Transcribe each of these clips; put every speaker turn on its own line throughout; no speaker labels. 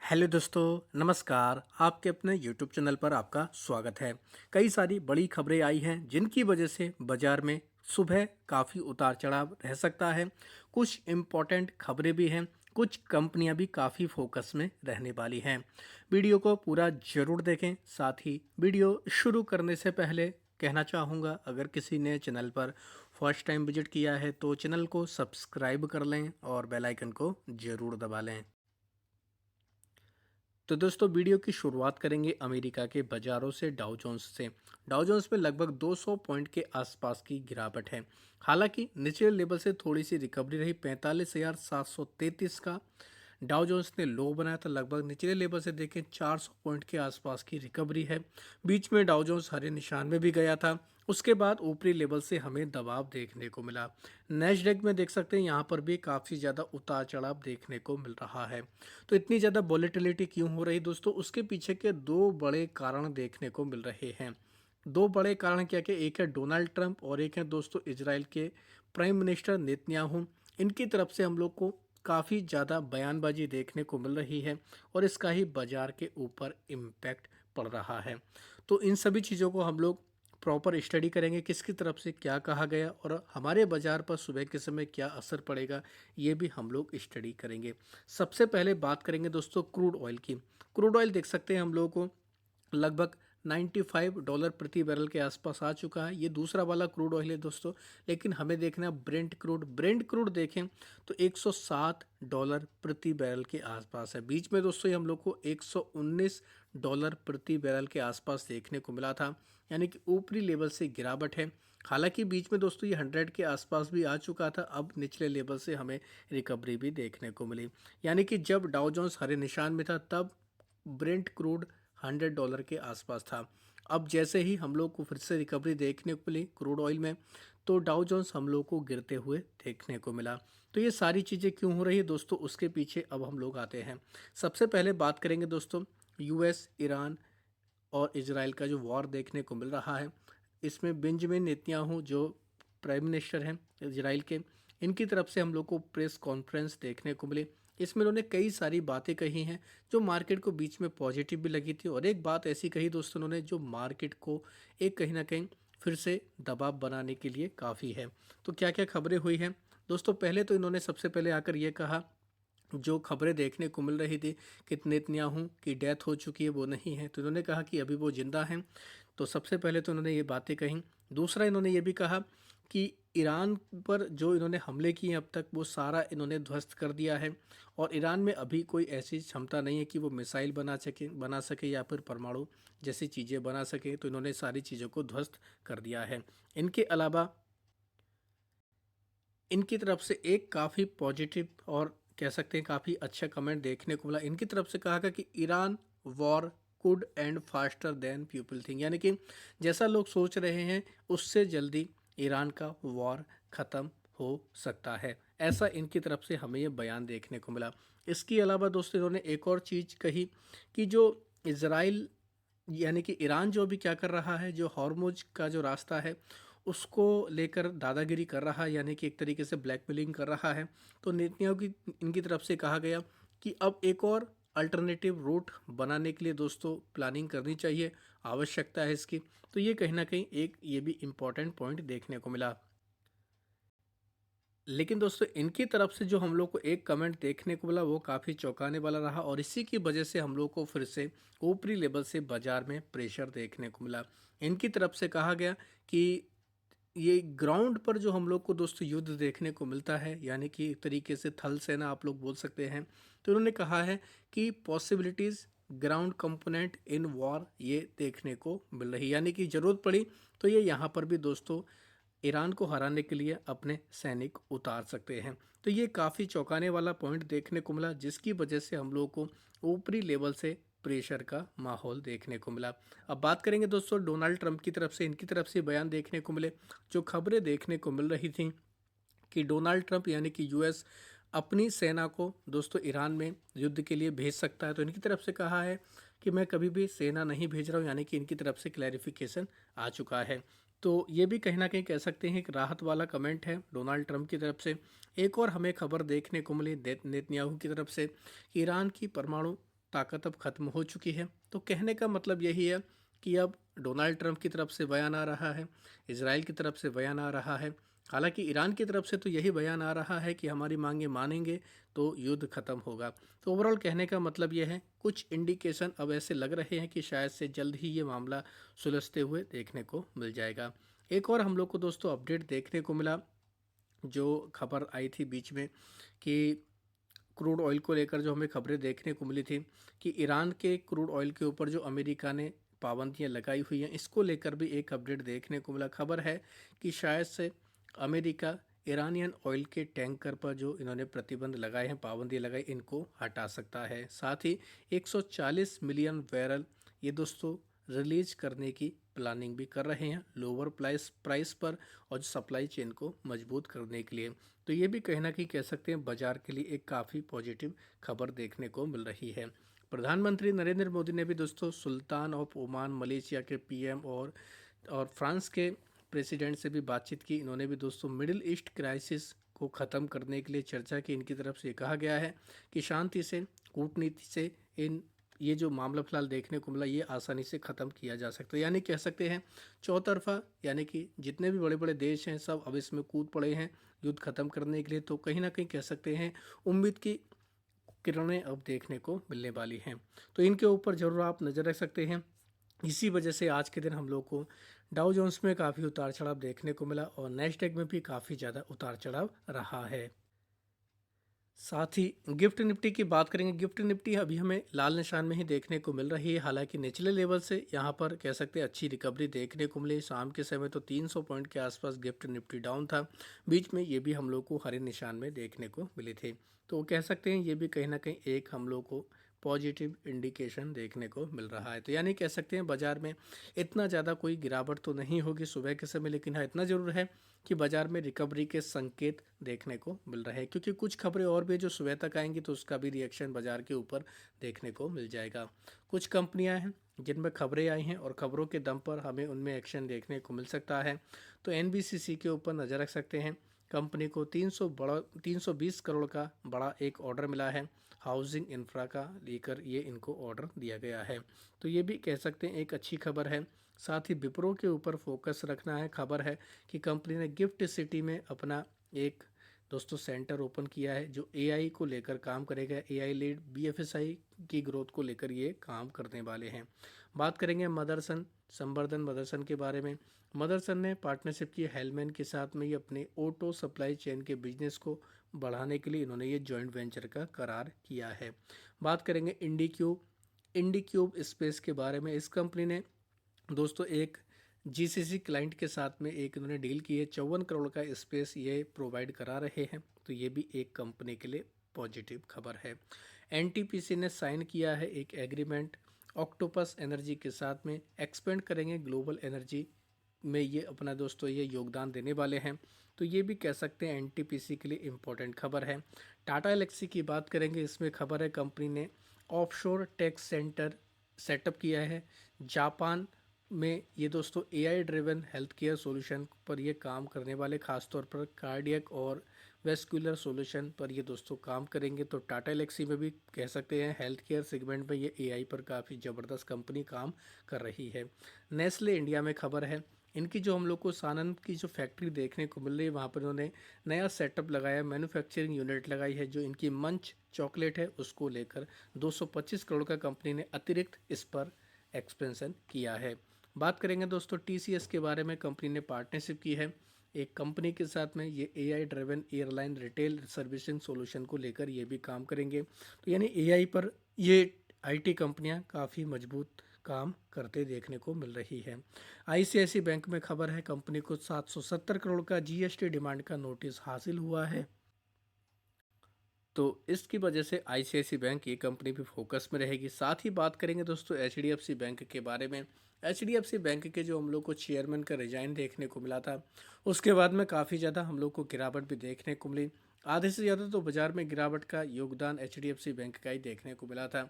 Hello दोस्तों, नमस्कार। आपके अपने यूट्यूब चैनल पर आपका स्वागत है। कई सारी बड़ी खबरें आई हैं जिनकी वजह से बाजार में सुबह काफ़ी उतार चढ़ाव रह सकता है। कुछ इम्पोर्टेंट खबरें भी हैं, कुछ कंपनियां भी काफ़ी फोकस में रहने वाली हैं। वीडियो को पूरा ज़रूर देखें। साथ ही वीडियो शुरू करने से पहले कहना चाहूँगा, अगर किसी ने चैनल पर फर्स्ट टाइम विजिट किया है तो चैनल को सब्सक्राइब कर लें और बेल आइकन को ज़रूर दबा लें। तो दोस्तों, वीडियो की शुरुआत करेंगे अमेरिका के बाजारों से, डाउ जोन्स से। डाउ जोन्स में लगभग 200 पॉइंट के आसपास की गिरावट है। हालांकि निचले लेवल से थोड़ी सी रिकवरी रही। 45,733 का डाउ जोन्स ने लो बनाया था। लगभग निचले लेवल से देखें 400 पॉइंट के आसपास की रिकवरी है। बीच में डाउ जोन्स हरे निशान में भी गया था। उसके बाद ऊपरी लेवल से हमें दबाव देखने को मिला। नैस्डैक में देख सकते हैं, यहाँ पर भी काफ़ी ज़्यादा उतार चढ़ाव देखने को मिल रहा है। तो इतनी ज़्यादा वॉलेटिलिटी क्यों हो रही दोस्तों? उसके पीछे के दो बड़े कारण देखने को मिल रहे हैं। दो बड़े कारण क्या क्या? एक है डोनाल्ड ट्रंप और एक है दोस्तों इजराइल के प्राइम मिनिस्टर नेतन्याहू। इनकी तरफ से हम लोग को काफ़ी ज़्यादा बयानबाजी देखने को मिल रही है और इसका ही बाजार के ऊपर इम्पैक्ट पड़ रहा है। तो इन सभी चीज़ों को हम लोग प्रॉपर स्टडी करेंगे, किसकी तरफ से क्या कहा गया और हमारे बाजार पर सुबह के समय क्या असर पड़ेगा, ये भी हम लोग स्टडी करेंगे। सबसे पहले बात करेंगे दोस्तों क्रूड ऑयल की। क्रूड ऑयल देख सकते हैं हम लोगों को लगभग $95 प्रति बैरल के आसपास आ चुका है। ये दूसरा वाला क्रूड ऑयल है दोस्तों। लेकिन हमें देखना है ब्रेंट क्रूड देखें तो $107 प्रति बैरल के आसपास है। बीच में दोस्तों ये हम लोग को $119 प्रति बैरल के आसपास देखने को मिला था, यानी कि ऊपरी लेवल से गिरावट है। हालांकि बीच में दोस्तों ये 100 के आसपास भी आ चुका था। अब निचले लेवल से हमें रिकवरी भी देखने को मिली, यानी कि जब डाउ जोन्स हरे निशान में था तब ब्रेंट क्रूड $100 के आसपास था। अब जैसे ही हम लोग को फिर से रिकवरी देखने को मिली क्रूड ऑयल में, तो डाउ जोन्स हम लोग को गिरते हुए देखने को मिला। तो ये सारी चीज़ें क्यों हो रही है दोस्तों, उसके पीछे अब हम लोग आते हैं। सबसे पहले बात करेंगे दोस्तों यूएस, ईरान और इजराइल का जो वॉर देखने को मिल रहा है। इसमें बेंजामिन नेतन्याहू जो प्राइम मिनिस्टर हैं इजराइल के, इनकी तरफ से हम लोग को प्रेस कॉन्फ्रेंस देखने को मिली। इसमें उन्होंने कई सारी बातें कही हैं जो मार्केट को बीच में पॉजिटिव भी लगी थी, और एक बात ऐसी कही दोस्तों उन्होंने जो मार्केट को एक कहीं ना कहीं फिर से दबाव बनाने के लिए काफ़ी है। तो क्या क्या खबरें हुई हैं दोस्तों? पहले तो इन्होंने सबसे पहले आकर ये कहा, जो खबरें देखने को मिल रही थी कि नेतन्याहू की डेथ हो चुकी है, वो नहीं है। तो इन्होंने कहा कि अभी वो जिंदा हैं। तो सबसे पहले तो इन्होंने ये बातें कही। दूसरा इन्होंने ये भी कहा कि ईरान पर जो इन्होंने हमले किए अब तक वो सारा इन्होंने ध्वस्त कर दिया है, और ईरान में अभी कोई ऐसी क्षमता नहीं है कि वो मिसाइल बना सके या फिर परमाणु जैसी चीज़ें बना सके। तो इन्होंने सारी चीज़ों को ध्वस्त कर दिया है। इनके अलावा इनकी तरफ से एक काफ़ी पॉजिटिव और कह सकते हैं काफ़ी अच्छा कमेंट देखने को मिला। इनकी तरफ से कहा गया कि Iran war could and faster than people think, यानी कि जैसा लोग सोच रहे हैं उससे जल्दी ईरान का वॉर ख़त्म हो सकता है। ऐसा इनकी तरफ से हमें ये बयान देखने को मिला। इसके अलावा दोस्तों इन्होंने एक और चीज़ कही कि जो इसराइल यानी कि ईरान जो भी क्या कर रहा है, जो हॉर्मुज का जो रास्ता है उसको लेकर दादागिरी कर रहा है, यानी कि एक तरीके से ब्लैकमेलिंग कर रहा है। तो नेतन्याहू की इनकी तरफ से कहा गया कि अब एक और अल्टरनेटिव रूट बनाने के लिए दोस्तों प्लानिंग करनी चाहिए, आवश्यकता है इसकी। तो ये कहीं ना कहीं एक ये भी इम्पॉर्टेंट पॉइंट देखने को मिला। लेकिन दोस्तों इनकी तरफ से जो हम लोग को एक कमेंट देखने को मिला वो काफ़ी चौंकाने वाला रहा, और इसी की वजह से हम लोग को फिर से ऊपरी लेवल से बाजार में प्रेशर देखने को मिला। इनकी तरफ से कहा गया कि ये ग्राउंड पर जो हम लोग को दोस्तों युद्ध देखने को मिलता है, यानी कि एक तरीके से थल सेना आप लोग बोल सकते हैं। तो उन्होंने कहा है कि possibilities ground component in war ये देखने को मिल रही, यानी कि ज़रूरत पड़ी तो ये यहाँ पर भी दोस्तों ईरान को हराने के लिए अपने सैनिक उतार सकते हैं। तो ये काफ़ी चौंकाने वाला पॉइंट देखने को मिला, जिसकी वजह से हम लोगों को ऊपरी लेवल से प्रेशर का माहौल देखने को मिला। अब बात करेंगे दोस्तों डोनाल्ड ट्रंप की तरफ से, इनकी तरफ से बयान देखने को मिले। जो खबरें देखने को मिल रही थी कि डोनाल्ड ट्रंप यानी कि यूएस अपनी सेना को दोस्तों ईरान में युद्ध के लिए भेज सकता है। तो इनकी तरफ से कहा है कि मैं कभी भी सेना नहीं भेज रहा हूँ, यानी कि इनकी तरफ से क्लैरिफिकेशन आ चुका है। तो ये भी कहीं ना कहीं कह सकते हैं कि राहत वाला कमेंट है डोनाल्ड ट्रंप की तरफ से। एक और हमें खबर देखने को मिली नेतन्याहू की तरफ से कि ईरान की परमाणु ताकत अब खत्म हो चुकी है। तो कहने का मतलब यही है कि अब डोनाल्ड ट्रंप की तरफ से बयान आ रहा है, इजराइल की तरफ से बयान आ रहा है, हालांकि ईरान की तरफ से तो यही बयान आ रहा है कि हमारी मांगे मानेंगे तो युद्ध खत्म होगा। तो ओवरऑल कहने का मतलब यह है, कुछ इंडिकेशन अब ऐसे लग रहे हैं कि शायद से जल्द ही ये मामला सुलझते हुए देखने को मिल जाएगा। एक और हम लोग को दोस्तों अपडेट देखने को मिला, जो खबर आई थी बीच में कि क्रूड ऑयल को लेकर जो हमें खबरें देखने को मिली थी कि ईरान के क्रूड ऑयल के ऊपर जो अमेरिका ने पाबंदियां लगाई हुई हैं, इसको लेकर भी एक अपडेट देखने को मिला। खबर है कि शायद से अमेरिका ईरानियन ऑयल के टैंकर पर जो इन्होंने प्रतिबंध लगाए हैं, पाबंदी लगाई, इनको हटा सकता है। साथ ही 140 मिलियन बैरल ये दोस्तों रिलीज करने की प्लानिंग भी कर रहे हैं लोअर प्राइस पर, और सप्लाई चेन को मजबूत करने के लिए। तो ये भी कहीं ना कहीं कह सकते हैं बाजार के लिए एक काफ़ी पॉजिटिव खबर देखने को मिल रही है। प्रधानमंत्री नरेंद्र मोदी ने भी दोस्तों सुल्तान ऑफ ओमान मलेशिया के पीएम और फ्रांस के प्रेसिडेंट से भी बातचीत की। इन्होंने भी दोस्तों मिडिल ईस्ट क्राइसिस को ख़त्म करने के लिए चर्चा की। इनकी तरफ से कहा गया है कि शांति से, कूटनीति से ये जो मामला फिलहाल देखने को मिला, ये आसानी से ख़त्म किया जा सकता है। यानी कह सकते हैं चौतरफा, यानी कि जितने भी बड़े बड़े देश हैं सब अब इसमें कूद पड़े हैं युद्ध ख़त्म करने के लिए। तो कहीं ना कहीं कह सकते हैं उम्मीद की किरणें अब देखने को मिलने वाली हैं। तो इनके ऊपर ज़रूर आप नज़र रख सकते हैं। इसी वजह से आज के दिन हम लोग को डाउ जोन्स में काफ़ी उतार चढ़ाव देखने को मिला और नैस्डैक में भी काफ़ी ज़्यादा उतार चढ़ाव रहा है। साथ ही गिफ्ट निफ्टी की बात करेंगे। गिफ्ट निफ्टी अभी हमें लाल निशान में ही देखने को मिल रही है, हालांकि निचले लेवल से यहाँ पर कह सकते हैं अच्छी रिकवरी देखने को मिली। शाम के समय तो 300 पॉइंट के आसपास गिफ्ट निफ्टी डाउन था, बीच में ये भी हम लोग को हरे निशान में देखने को मिले थे। तो कह सकते हैं ये भी कहीं ना कहीं एक हम लोग को पॉजिटिव इंडिकेशन देखने को मिल रहा है। तो यानी कह सकते हैं बाजार में इतना ज़्यादा कोई गिरावट तो नहीं होगी सुबह के समय, लेकिन हाँ इतना ज़रूर है कि बाजार में रिकवरी के संकेत देखने को मिल रहे हैं, क्योंकि कुछ खबरें और भी जो सुबह तक आएंगी तो उसका भी रिएक्शन बाजार के ऊपर देखने को मिल जाएगा। कुछ कंपनियां हैं जिनमें खबरें आई हैं और खबरों के दम पर हमें उनमें एक्शन देखने को मिल सकता है। तो एनबीसीसी के ऊपर नज़र रख सकते हैं। कंपनी को 320 करोड़ का बड़ा एक ऑर्डर मिला है, हाउसिंग इंफ्रा का लेकर ये इनको ऑर्डर दिया गया है। तो ये भी कह सकते हैं एक अच्छी खबर है। साथ ही विप्रो के ऊपर फोकस रखना है। खबर है कि कंपनी ने गिफ्ट सिटी में अपना एक दोस्तों सेंटर ओपन किया है जो एआई को लेकर काम करेगा। एआई लीड बीएफएसआई की ग्रोथ को लेकर ये काम करने वाले हैं। बात करेंगे मदरसन संवर्धन मदरसन के बारे में। मदरसन ने पार्टनरशिप की हेलमैन के साथ में ये अपने ऑटो सप्लाई चेन के बिजनेस को बढ़ाने के लिए इन्होंने ये जॉइंट वेंचर का करार किया है। बात करेंगे इंडी क्यूब स्पेस के बारे में। इस कंपनी ने दोस्तों एक जीसीसी क्लाइंट के साथ में एक इन्होंने डील की है, 54 करोड़ का स्पेस ये प्रोवाइड करा रहे हैं। तो ये भी एक कंपनी के लिए पॉजिटिव खबर है। एनटीपीसी ने साइन किया है एक एग्रीमेंट ऑक्टोपस एनर्जी के साथ में, एक्सपेंड करेंगे ग्लोबल एनर्जी में ये अपना दोस्तों ये योगदान देने वाले हैं। तो ये भी कह सकते हैं एनटीपीसी के लिए इम्पोर्टेंट खबर है। टाटा एलेक्सी की बात करेंगे। इसमें खबर है कंपनी ने ऑफशोर टैक्स सेंटर सेटअप किया है जापान में। ये दोस्तों AI driven health care solution पर ये काम करने वाले, खासतौर पर कार्डियक और वेस्कुलर सोल्यूशन पर ये दोस्तों काम करेंगे। तो टाटा एलेक्सी में भी कह सकते हैं हेल्थ केयर सेगमेंट में ये एआई पर काफ़ी ज़बरदस्त कंपनी काम कर रही है। नेस्ले इंडिया में खबर है इनकी जो हम लोग को सानंद की जो फैक्ट्री देखने को मिल रही है, वहाँ पर इन्होंने नया सेटअप लगाया, मैन्युफैक्चरिंग यूनिट लगाई है। जो इनकी मंच चॉकलेट है उसको लेकर 225 करोड़ का कंपनी ने अतिरिक्त इस पर एक्सपेंशन किया है। बात करेंगे दोस्तों टीसीएस के बारे में। कंपनी ने पार्टनरशिप की है एक कंपनी के साथ में, ये AI driven airline retail servicing solution को लेकर ये भी काम करेंगे। तो यानी एआई पर ये आईटी कंपनियां काफ़ी मजबूत काम करते देखने को मिल रही है। आईसीआईसी बैंक में खबर है कंपनी को 770 करोड़ का जीएसटी डिमांड का नोटिस हासिल हुआ है। तो इसकी वजह से आईसीआईसी बैंक ये कंपनी भी फोकस में रहेगी। साथ ही बात करेंगे दोस्तों एचडीएफसी बैंक के बारे में। एचडीएफसी बैंक के जो हम लोग को चेयरमैन का रिजाइन देखने को मिला था, उसके बाद में काफ़ी ज़्यादा हम लोग को गिरावट भी देखने को मिली। आधे से ज़्यादा तो बाजार में गिरावट का योगदान एचडीएफसी बैंक का ही देखने को मिला था।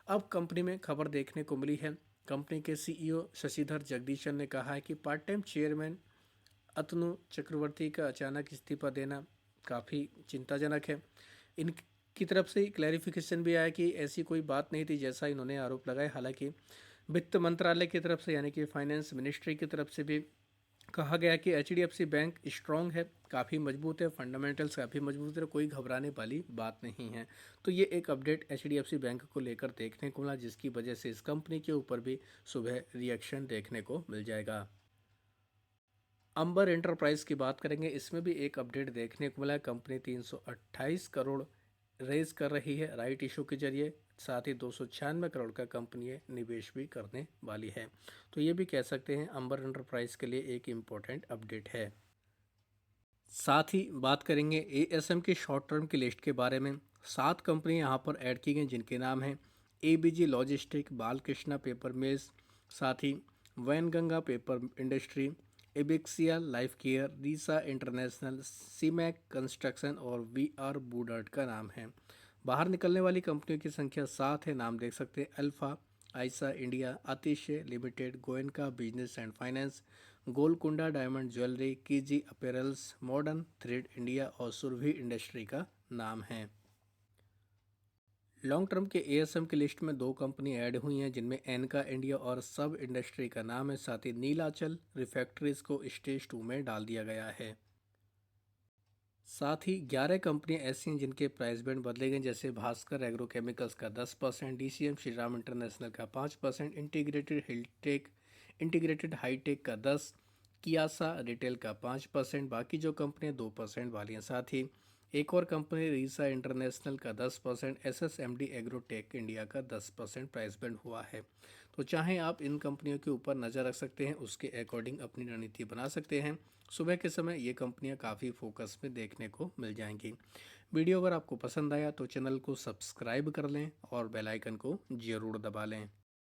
अब कंपनी में खबर देखने को मिली है, कंपनी के सीईओ शशिधर जगदीशन ने कहा है कि पार्ट टाइम चेयरमैन अतनु चक्रवर्ती का अचानक इस्तीफा देना काफ़ी चिंताजनक है। इन की तरफ से क्लैरिफिकेशन भी आया कि ऐसी कोई बात नहीं थी जैसा इन्होंने आरोप लगाए। हालांकि वित्त मंत्रालय की तरफ से यानी कि फाइनेंस मिनिस्ट्री की तरफ से भी कहा गया कि एचडीएफसी बैंक स्ट्रांग है, काफ़ी मजबूत है, फंडामेंटल्स काफ़ी मजबूत है, कोई घबराने वाली बात नहीं है। तो ये एक अपडेट एचडीएफसी बैंक को लेकर देखने को मिला, जिसकी वजह से इस कंपनी के ऊपर भी सुबह रिएक्शन देखने को मिल जाएगा। अंबर एंटरप्राइज की बात करेंगे, इसमें भी एक अपडेट देखने को मिला है। कंपनी 328 करोड़ रेज कर रही है राइट इशू के जरिए, साथ ही 296 करोड़ का कंपनी ये निवेश भी करने वाली है। तो ये भी कह सकते हैं अंबर एंटरप्राइज के लिए एक इम्पोर्टेंट अपडेट है। साथ ही बात करेंगे एएसएम की शॉर्ट टर्म की लिस्ट के बारे में। 7 कंपनी यहाँ पर ऐड की गई जिनके नाम हैं A B G logistic, Balakrishna paper mills, साथ ही वैनगंगा पेपर इंडस्ट्री, एबिक्सिया लाइफ केयर, रीसा इंटरनेशनल, सीमैक कंस्ट्रक्शन और वी आर बूडर्ट का नाम है। बाहर निकलने वाली कंपनियों की संख्या 7 है, नाम देख सकते हैं अल्फा, आयसा इंडिया, अतिशय limited, Goenka business and finance, Golconda diamond jewellery, कीजी apparels, modern thread India और सुरभि इंडस्ट्री का नाम है। लॉन्ग टर्म के एएसएम की लिस्ट में 2 कंपनी ऐड हुई हैं जिनमें एनका इंडिया और सब इंडस्ट्री का नाम है। साथ ही नीलाचल रिफैक्ट्रीज को स्टेज 2 में डाल दिया गया है। साथ ही 11 कंपनियां ऐसी हैं जिनके प्राइस बैंड बदले गए, जैसे भास्कर एग्रोकेमिकल्स का 10%, डीसीएम श्रीराम इंटरनेशनल का 5%, इंटीग्रेटेड हाईटेक का 10%, कियासा रिटेल का 5%, बाकी जो कंपनियां 2% वाली हैं। साथ ही एक और कंपनी रीसा इंटरनेशनल का 10%, एसएसएमडी एग्रोटेक इंडिया का 10% प्राइस बैंड हुआ है। तो चाहे आप इन कंपनियों के ऊपर नज़र रख सकते हैं, उसके अकॉर्डिंग अपनी रणनीति बना सकते हैं। सुबह के समय ये कंपनियां काफ़ी फोकस में देखने को मिल जाएंगी। वीडियो अगर आपको पसंद आया तो चैनल को सब्सक्राइब कर लें और बेल आइकन को ज़रूर दबा लें।